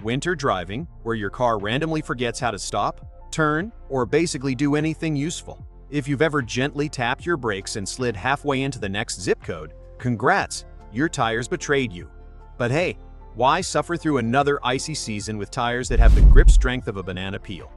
Winter driving, where your car randomly forgets how to stop, turn, or basically do anything useful. If you've ever gently tapped your brakes and slid halfway into the next zip code, congrats, your tires betrayed you. But hey, why suffer through another icy season with tires that have the grip strength of a banana peel?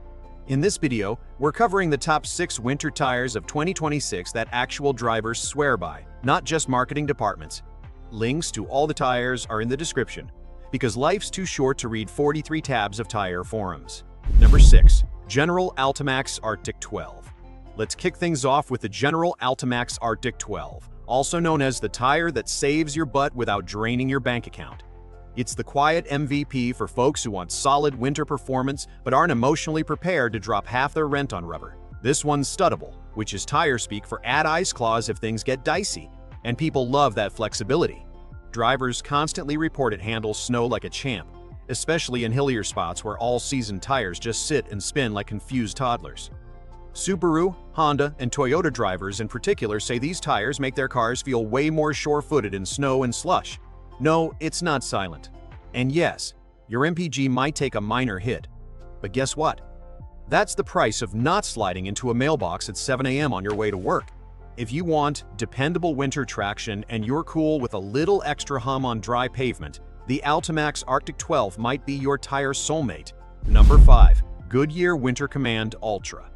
In this video, we're covering the top 6 winter tires of 2026 that actual drivers swear by, not just marketing departments. Links to all the tires are in the description, because life's too short to read 43 tabs of tire forums. Number 6. General Altimax Arctic 12. Let's kick things off with the General Altimax Arctic 12, also known as the tire that saves your butt without draining your bank account. It's the quiet MVP for folks who want solid winter performance but aren't emotionally prepared to drop half their rent on rubber. This one's studdable, which is tire speak for add ice claws if things get dicey, and people love that flexibility. Drivers constantly report it handles snow like a champ, especially in hillier spots where all-season tires just sit and spin like confused toddlers. Subaru, Honda, and Toyota drivers in particular say these tires make their cars feel way more sure-footed in snow and slush. No, it's not silent. And yes, your MPG might take a minor hit. But guess what? That's the price of not sliding into a mailbox at 7 a.m. on your way to work. If you want dependable winter traction and you're cool with a little extra hum on dry pavement, the Altimax Arctic 12 might be your tire soulmate. Number 5. Goodyear Winter Command Ultra.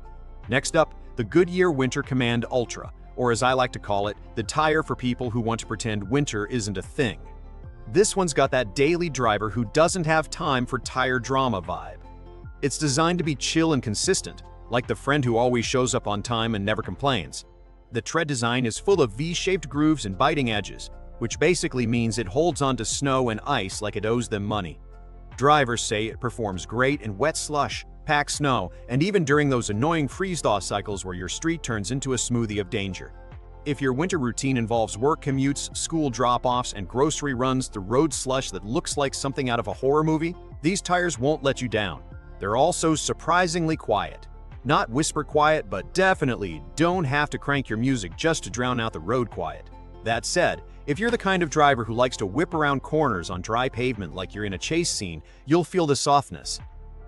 Next up, the Goodyear Winter Command Ultra, or as I like to call it, the tire for people who want to pretend winter isn't a thing. This one's got that daily driver who doesn't have time for tire drama vibe. It's designed to be chill and consistent, like the friend who always shows up on time and never complains. The tread design is full of V-shaped grooves and biting edges, which basically means it holds onto snow and ice like it owes them money. Drivers say it performs great in wet slush, packed snow, and even during those annoying freeze-thaw cycles where your street turns into a smoothie of danger. If your winter routine involves work commutes, school drop-offs, and grocery runs through road slush that looks like something out of a horror movie, these tires won't let you down. They're also surprisingly quiet. Not whisper quiet, but definitely don't have to crank your music just to drown out the road quiet. That said, if you're the kind of driver who likes to whip around corners on dry pavement like you're in a chase scene, you'll feel the softness.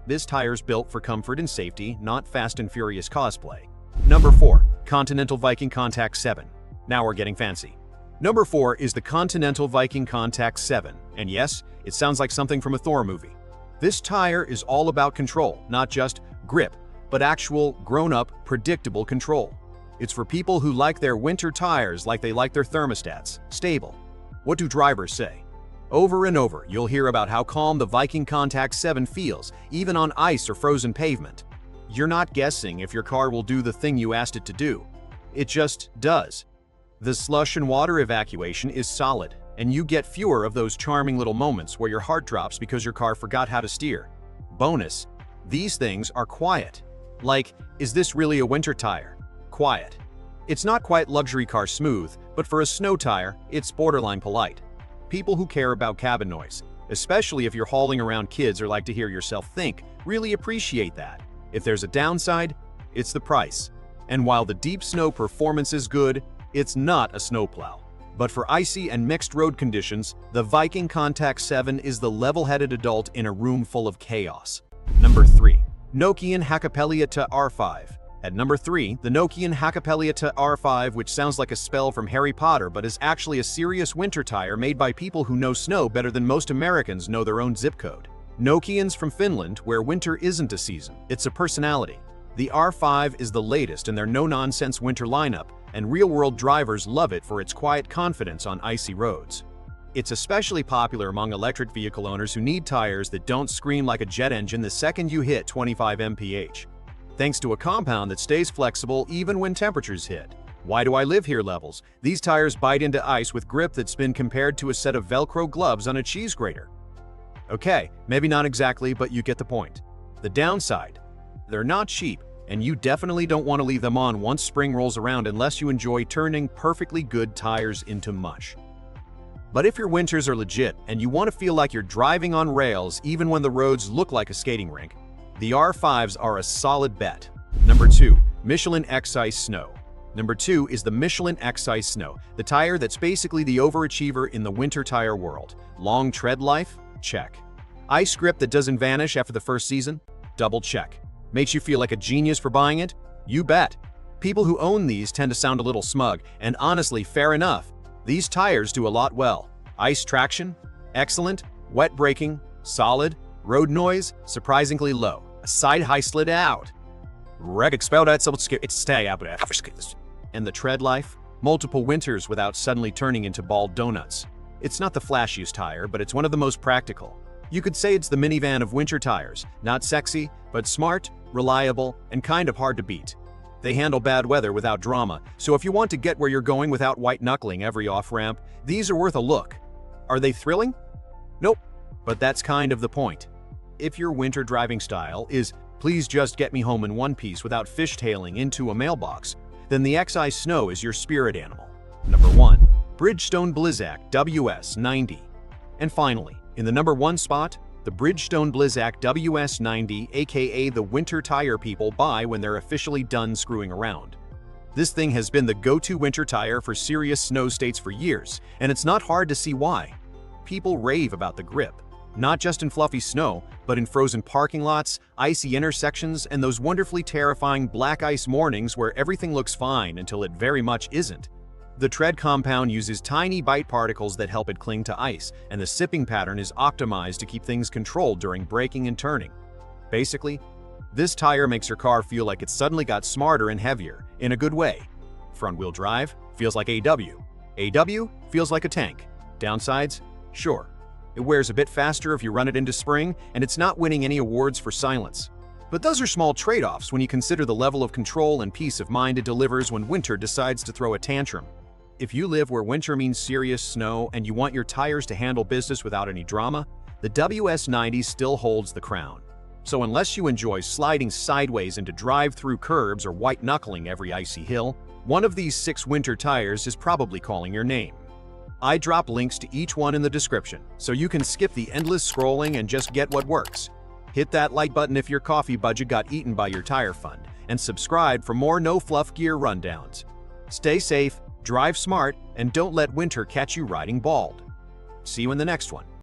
This tire's built for comfort and safety, not Fast and Furious cosplay. Number 4. Continental Viking Contact 7. Now we're getting fancy. Number 4 is the Continental Viking Contact 7, and yes, it sounds like something from a Thor movie. This tire is all about control, not just grip, but actual, grown-up, predictable control. It's for people who like their winter tires like they like their thermostats, stable. What do drivers say? Over and over, you'll hear about how calm the Viking Contact 7 feels, even on ice or frozen pavement. You're not guessing if your car will do the thing you asked it to do. It just does. The slush and water evacuation is solid, and you get fewer of those charming little moments where your heart drops because your car forgot how to steer. Bonus, these things are quiet. Like, is this really a winter tire? Quiet. It's not quite luxury car smooth, but for a snow tire, it's borderline polite. People who care about cabin noise, especially if you're hauling around kids or like to hear yourself think, really appreciate that. If there's a downside, it's the price. And while the deep snow performance is good, it's not a snowplow. But for icy and mixed road conditions, the Viking Contact 7 is the level-headed adult in a room full of chaos. Number 3. Nokian Hakkapeliitta R5. At number 3, the Nokian Hakkapeliitta R5, which sounds like a spell from Harry Potter but is actually a serious winter tire made by people who know snow better than most Americans know their own zip code. Nokian's from Finland, where winter isn't a season, it's a personality. The R5 is the latest in their no-nonsense winter lineup, and real-world drivers love it for its quiet confidence on icy roads. It's especially popular among electric vehicle owners who need tires that don't scream like a jet engine the second you hit 25 mph. Thanks to a compound that stays flexible even when temperatures hit. Why do I live here levels? These tires bite into ice with grip that's been compared to a set of Velcro gloves on a cheese grater. Okay, maybe not exactly, but you get the point. The downside: they're not cheap, and you definitely don't want to leave them on once spring rolls around unless you enjoy turning perfectly good tires into mush. But if your winters are legit and you want to feel like you're driving on rails even when the roads look like a skating rink, the R5s are a solid bet. Number 2. Michelin X-Ice Snow. Number 2 is the Michelin X-Ice Snow, the tire that's basically the overachiever in the winter tire world. Long tread life? Check. Ice grip that doesn't vanish after the first season? Double check. Makes you feel like a genius for buying it? You bet. People who own these tend to sound a little smug, and honestly, fair enough. These tires do a lot well. Ice traction? Excellent. Wet braking? Solid. Road noise? Surprisingly low. A side high slid out. And the tread life? Multiple winters without suddenly turning into bald donuts. It's not the flashiest tire, but it's one of the most practical. You could say it's the minivan of winter tires. Not sexy, but smart, reliable, and kind of hard to beat. They handle bad weather without drama, so if you want to get where you're going without white-knuckling every off-ramp, these are worth a look. Are they thrilling? Nope, but that's kind of the point. If your winter driving style is, please just get me home in one piece without fishtailing into a mailbox, then the X-Ice Snow is your spirit animal. Number 1. Bridgestone Blizzak WS90. And finally, in the number 1 spot, the Bridgestone Blizzak WS90, aka the winter tire people buy when they're officially done screwing around. This thing has been the go-to winter tire for serious snow states for years, and it's not hard to see why. People rave about the grip, not just in fluffy snow, but in frozen parking lots, icy intersections, and those wonderfully terrifying black ice mornings where everything looks fine until it very much isn't. The tread compound uses tiny bite particles that help it cling to ice, and the sipping pattern is optimized to keep things controlled during braking and turning. Basically, this tire makes your car feel like it suddenly got smarter and heavier, in a good way. Front-wheel drive feels like AW. AW feels like a tank. Downsides? Sure. It wears a bit faster if you run it into spring, and it's not winning any awards for silence. But those are small trade-offs when you consider the level of control and peace of mind it delivers when winter decides to throw a tantrum. If you live where winter means serious snow and you want your tires to handle business without any drama, the WS90 still holds the crown. So unless you enjoy sliding sideways into drive-through curbs or white-knuckling every icy hill, one of these 6 winter tires is probably calling your name. I drop links to each one in the description, so you can skip the endless scrolling and just get what works. Hit that like button if your coffee budget got eaten by your tire fund, and subscribe for more no-fluff gear rundowns. Stay safe, drive smart, and don't let winter catch you riding bald. See you in the next one.